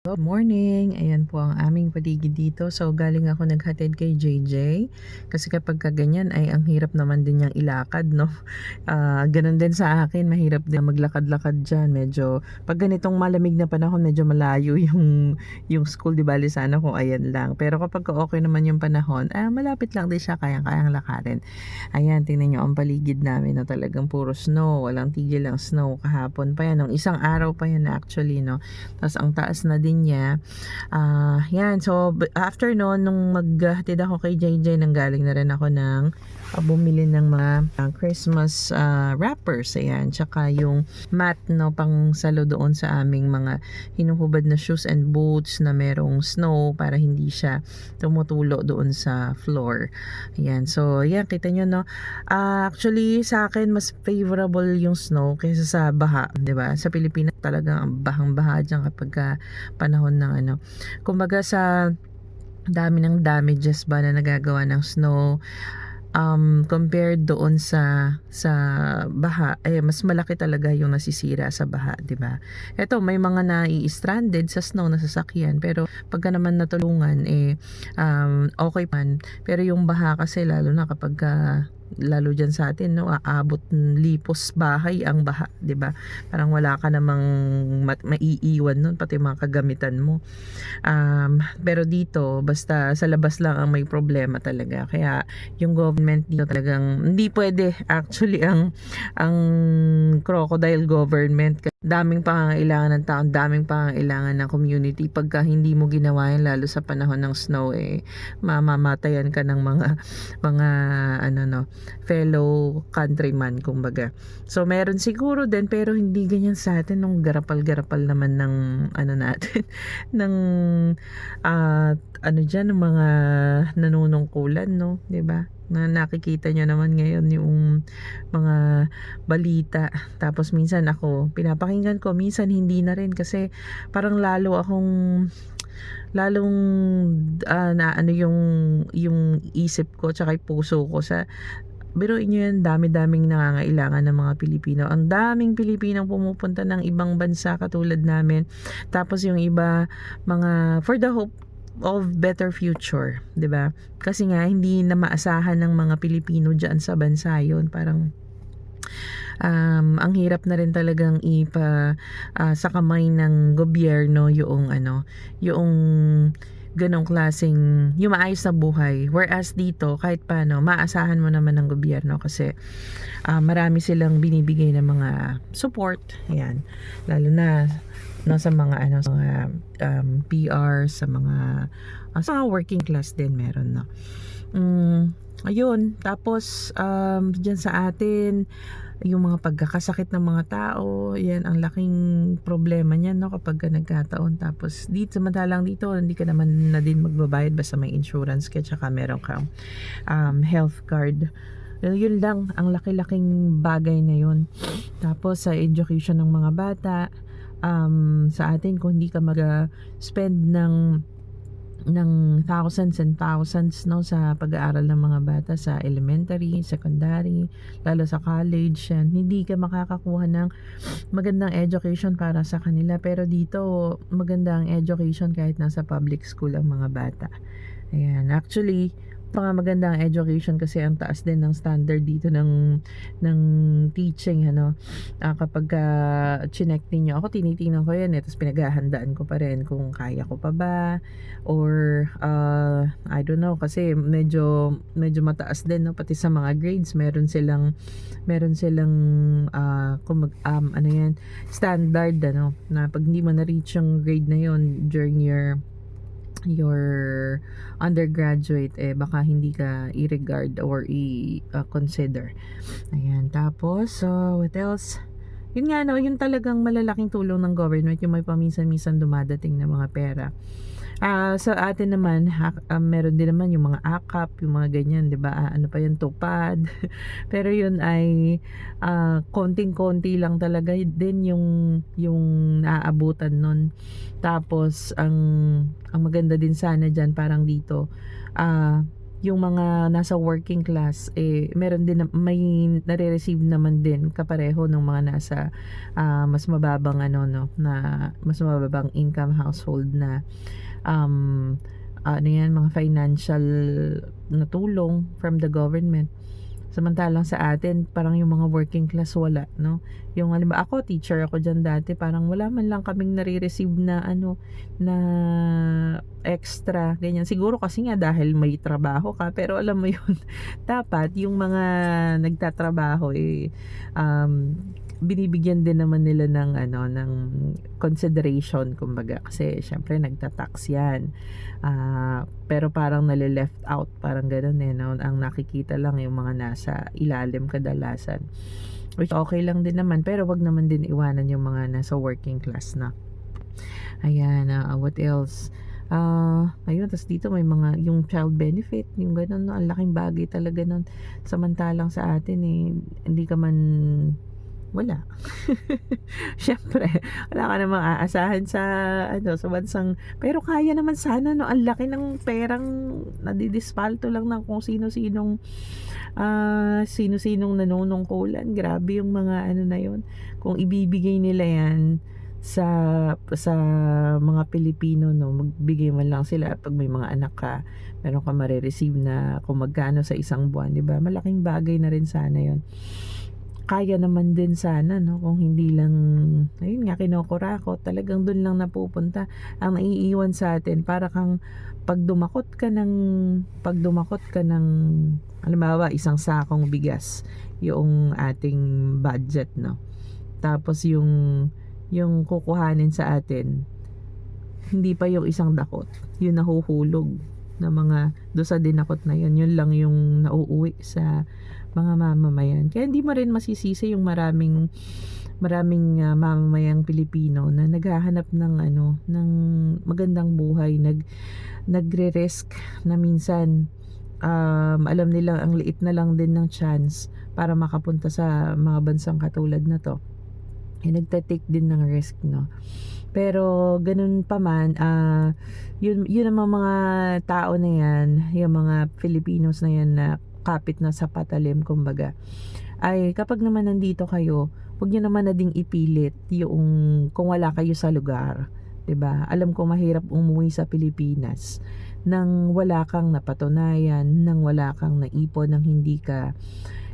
Good morning. Ayan po ang aming paligid dito. So, galing ako naghatid kay JJ. Kasi kapag kaganyan ay ang hirap naman din niyang ilakad, no? Ganun din sa akin. Mahirap din maglakad-lakad dyan. Medyo, pag ganitong malamig na panahon, medyo malayo yung school. Di bali sana kung ayan lang. Pero kapag okay naman yung panahon, malapit lang din siya. Kayang-kayang lakarin. Ayan, tingnan niyo ang paligid namin na talagang puro snow. Walang tigil ang snow. Kahapon pa yan. Nung isang araw pa yan actually, no? Tapos ang taas na din niya. Yan. So, after noon, nung maghatid ako kay JJ, nanggaling na rin ako ng bumili ng mga Christmas wrappers. Ayan. Tsaka yung mat, no, pang salo doon sa aming mga hinuhubad na shoes and boots na merong snow para hindi siya tumutulo doon sa floor. Ayan. So, yan. Kita nyo, no? Actually, sa akin, mas favorable yung snow kaysa sa baha. 'Di ba? Sa Pilipinas talagang ang bahang-baha dyan kapag panahon ng ano. Kumbaga sa dami ng damages ba na nagagawa ng snow, compared doon sa baha, mas malaki talaga yung nasisira sa baha, 'di ba? Eto, may mga nai-stranded sa snow na sasakyan, pero pagka naman natulungan okay man. Pero yung baha kasi lalo na kapag lalo dyan sa atin, no, aabot ng lipos bahay ang baha, 'di ba? Parang wala ka namang maiiwan nun, pati mga kagamitan mo. Pero dito basta sa labas lang ang may problema talaga. Kaya yung government dito talagang hindi pwede actually ang crocodile government. Daming pangangailangan ng tao, daming pangangailangan ng community. Pagka hindi mo ginawa yan, lalo sa panahon ng snow, mamamatayan ka ng mga ano, no, fellow countryman kumbaga. So meron siguro din, pero hindi ganyan sa atin nung garapal-garapal naman ng ano natin ng ano diyan, ng mga nanunungkulan, no, 'di ba? Na nakikita nyo naman ngayon yung mga balita. Tapos minsan ako pinapakinggan ko, minsan hindi na rin, kasi parang lalong na ano yung isip ko tsaka yung puso ko sa, biruin nyo yan, dami-daming nangangailangan ng mga Pilipino. Ang daming Pilipinong pumupunta ng ibang bansa katulad namin. Tapos yung iba, mga for the hope of better future, 'di ba? Kasi nga hindi na maasahan ng mga Pilipino diyan sa bansa 'yon. Parang ang hirap na rin talagang sa kamay ng gobyerno yung ganong klaseng yung maayos na buhay. Whereas dito, kahit paano, maasahan mo naman ng gobyerno kasi marami silang binibigay ng mga support. Ayan. Lalo na no, sa mga sa mga PR, sa mga working class din meron, no. Ayun, tapos diyan sa atin yung mga pagkakasakit ng mga tao, yan ang laking problema niyan, no, kapag nagkataon. Tapos dito, samantalang dito hindi ka naman na din magbabayad basta may insurance ka tsaka meron kang health card. Yun lang, ang laki-laking bagay na yun. Tapos sa education ng mga bata, sa atin kung hindi ka mag-spend ng thousands and thousands, no, sa pag-aaral ng mga bata sa elementary, secondary, lalo sa college, yan, hindi ka makakakuha ng magandang education para sa kanila. Pero dito magandang education kahit nasa public school ang mga bata. Ayan, actually magandang education kasi ang taas din ng standard dito ng teaching, ano. Kapag chinek niyo ako, tinitingnan ko yan, tapos pinaghahandaan ko pa rin kung kaya ko pa ba, or I don't know, kasi medyo mataas din, no, pati sa mga grades meron silang ano yan, standard, ano, na pag hindi mo na-reach yung grade na yon during your undergraduate, baka hindi ka i-regard or i-consider. Ayan, tapos what else? Yun nga, no, yun talagang malalaking tulong ng government, yung may paminsan-minsan dumadating na mga pera. Sa atin naman, meron din naman yung mga AKAP, yung mga ganyan, 'di ba? Ano pa yun, tupad. Pero yun ay konting-konti lang talaga din yung naaabutan nun. Tapos ang maganda din sana diyan, parang dito yung mga nasa working class meron din may nare-receive naman din kapareho ng mga nasa mas mababang na mas mababang income household na ano yan, mga financial na tulong from the government. Samantalang sa atin, parang yung mga working class wala, no? Yung halimbawa ako, teacher ako dyan dati, parang wala man lang kaming nare-receive na na extra, ganyan. Siguro kasi nga dahil may trabaho ka, pero alam mo yun, dapat yung mga nagtatrabaho um, binibigyan din naman nila ng ng consideration, kumbaga, kasi syempre nagta-tax yan. Pero parang nale-left out, parang gano'n no? Ang nakikita lang yung mga nasa ilalim kadalasan, which okay lang din naman, pero wag naman din iwanan yung mga nasa working class na. Ayan, what else? Ayun, tas dito may mga yung child benefit, yung gano'n, no? Ang laking bagay talaga nun. Samantalang sa atin hindi ka man wala. Siyempre, wala ka namang aasahan sa sa bansang, pero kaya naman sana, no? Ang laki ng perang nadidispalto lang ng kung sino-sinong nanunungkulan. Grabe yung mga na yun. Kung ibibigay nila yan sa mga Pilipino, no, magbigay man lang sila pag may mga anak ka, meron ka mare-receive na kung magkano sa isang buwan, 'di ba? Malaking bagay na rin sana 'yon. Kaya naman din sana, no, kung hindi lang, ayun nga, kinokorakot, talagang dun lang napupunta. Ang naiiwan sa atin, para kang pag dumakot ka ng halimbawa isang sakong bigas yung ating budget, no, tapos yung kukuhanin sa atin, hindi pa yung isang dakot, yung nahuhulog na mga do sa dinakot na yun lang yung nauuwi sa mga mamamayan. Kaya hindi mo rin masisisi yung maraming mamamayang Pilipino na naghahanap ng ng magandang buhay, nagre-risk na minsan alam nila ang liit na lang din ng chance para makapunta sa mga bansang katulad na to. Nagta-take din ng risk, no? Pero ganun pa man, yun ang mga tao na yan, yung mga Filipinos na yan na kapit na sa patalim, kumbaga, ay kapag naman nandito kayo, huwag nyo naman na ding ipilit yung kung wala kayo sa lugar, 'di ba? Alam ko mahirap umuwi sa Pilipinas nang wala kang napatunayan, nang wala kang naipon, nang hindi ka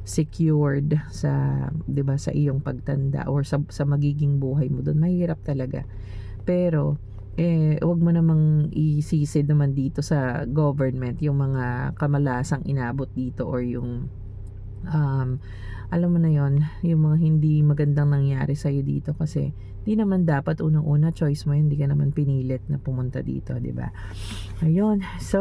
secured sa, 'di ba, sa iyong pagtanda or sa magiging buhay mo doon. Mahirap talaga. Pero wag mo namang isisi naman dito sa government yung mga kamalasang inabot dito, or yung alam mo na yon, yung mga hindi magandang nangyari sa iyo dito, kasi di naman dapat unang-una choice mo yun, hindi ka naman pinilit na pumunta dito, 'di ba? Ayun. So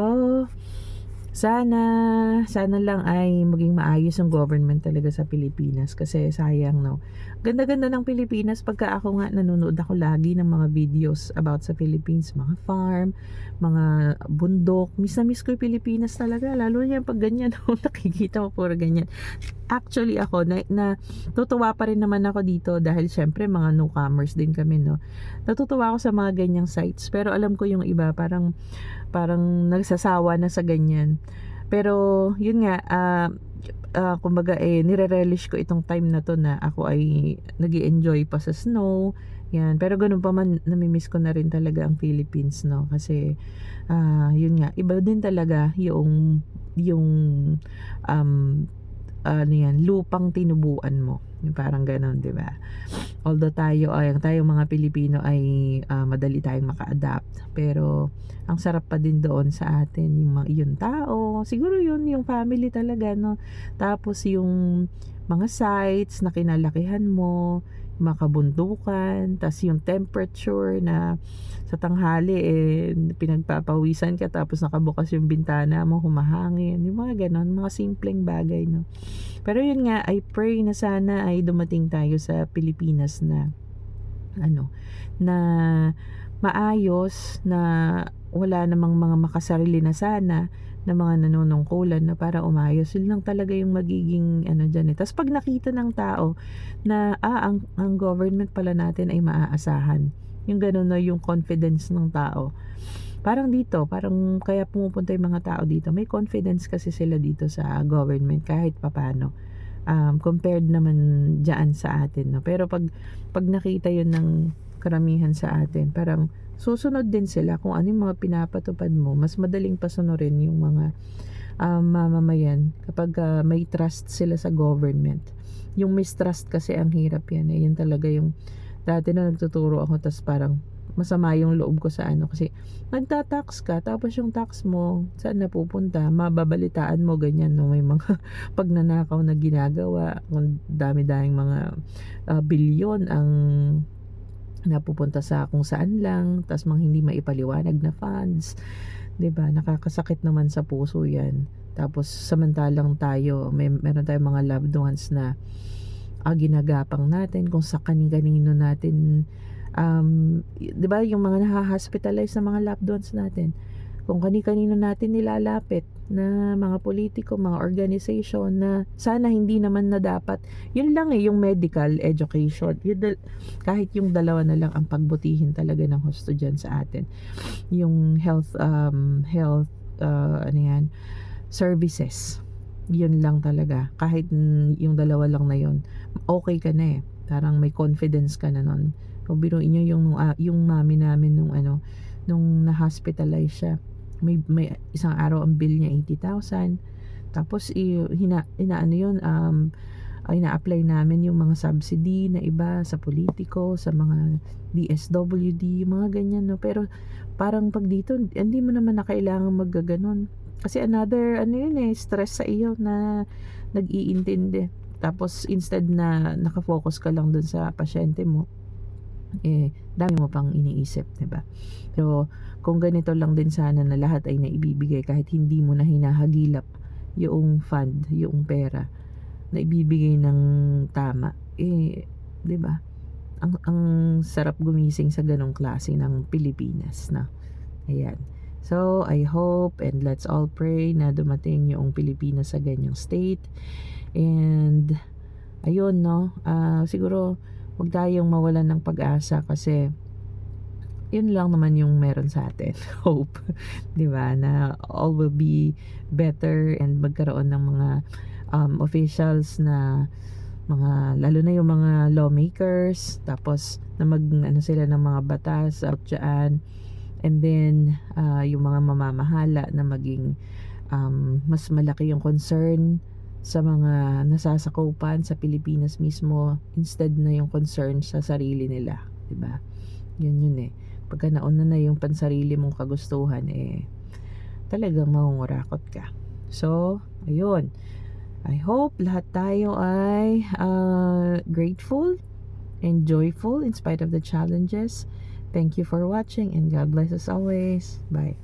sana lang ay maging maayos ang government talaga sa Pilipinas, kasi sayang, no. Ganda-ganda ng Pilipinas. Pagka ako nga, nanonood ako lagi ng mga videos about sa Philippines, mga farm, mga bundok. Miss na miss ko yung Pilipinas talaga, lalo na pag ganyan, nakikita mo puro ganyan. Actually ako natutuwa pa rin naman ako dito, dahil syempre mga newcomers din kami, no. Natutuwa ako sa mga ganyang sites, pero alam ko yung iba parang nagsasawa na sa ganyan. Pero yun nga, kumbaga nire-relish ko itong time na to na ako ay nag-i-enjoy pa sa snow, yan. Pero ganun pa man, namimiss ko na rin talaga ang Philippines, no, kasi yun nga, iba din talaga yung lupang tinubuan mo, yung parang ganun, 'di ba? Although tayo mga Pilipino ay madali tayong maka-adapt, pero ang sarap pa din doon sa atin yung tao, siguro yun yung family talaga, no. Tapos yung mga sites na kinalakihan mo, makabundukan, tas yung temperature na sa tanghali pinagpapawisan ka, tapos nakabukas yung bintana mo, humahangin, yung mga ganon, mga simpleng bagay, no. Pero yun nga, I pray na sana ay dumating tayo sa Pilipinas na na maayos, na wala namang mga makasarili na sana na mga nanunungkulan, na para umayos. Yun lang talaga yung magiging dyan. Tapos pag nakita ng tao na ang government pala natin ay maaasahan, yung gano'n, no, yung confidence ng tao, parang dito, parang kaya pumupunta yung mga tao dito, may confidence kasi sila dito sa government kahit papano. Compared naman dyan sa atin, no? Pero pag nakita yun ng karamihan sa atin, parang susunod din sila kung ano yung mga pinapatupad mo. Mas madaling pasunurin yung mga mamamayan kapag may trust sila sa government. Yung mistrust kasi ang hirap yan eh. Yan talaga yung dati na nagtuturo ako, tas parang masama yung loob ko sa ano, kasi nagtatax ka tapos yung tax mo saan napupunta, mababalitaan mo ganyan, no? May mga pagnanakaw na ginagawa, kung dami-daming mga bilyon ang napupunta sa kung saan lang, tas mga hindi maipaliwanag na funds, 'di ba? Nakakasakit naman sa puso 'yan. Tapos samantalang tayo, meron tayong mga loved ones na ginagapang natin kung sa kani-kanino natin, 'di ba yung mga naha-hospitalize na mga loved ones natin, kung kani-kanino natin nilalapit na mga politiko, mga organization na sana hindi naman na dapat. Yun lang eh, yung medical education. Kahit yung dalawa na lang ang pagbutihin talaga ng husto dyan sa atin. Yung health, ano yan, services. Yun lang talaga. Kahit yung dalawa lang na yun, okay ka na eh. Parang may confidence ka na nun. Kung biruin nyo yung mami namin nung na-hospitalize siya, may isang araw ang bill niya 80,000. Tapos inaano yun, ina-apply namin yung mga subsidy na iba sa politiko, sa mga DSWD, mga ganyan, no. Pero parang pag dito hindi mo naman na kailangan maggaganon, kasi another yun eh, stress sa iyo na nag-iintindi. Tapos instead na nakafocus ka lang dun sa pasyente mo, eh dami mo pang iniisip, 'di ba? Pero kung ganito lang din sana na lahat ay naibibigay, kahit hindi mo na hinahagilap yung fund, yung pera na ibibigay ng tama, eh 'di ba? Ang sarap gumising sa ganong klase ng Pilipinas na. Ayan. So, I hope and let's all pray na dumating yung Pilipinas sa ganyang state. And ayun, no, siguro huwag tayong mawalan ng pag-asa, kasi yun lang naman yung meron sa atin. Hope, 'di ba, na all will be better and magkaroon ng mga officials na mga, lalo na yung mga lawmakers, tapos na sila ng mga batas out dyan. And then yung mga mamamahala na maging mas malaki yung concern sa mga nasasakupan sa Pilipinas mismo, instead na yung concern sa sarili nila, 'di ba? Yun eh. Pagka nauna na yung pansarili mong kagustuhan, eh talagang mangungurakot ka. So, ayun. I hope lahat tayo ay grateful and joyful in spite of the challenges. Thank you for watching and God bless us always. Bye.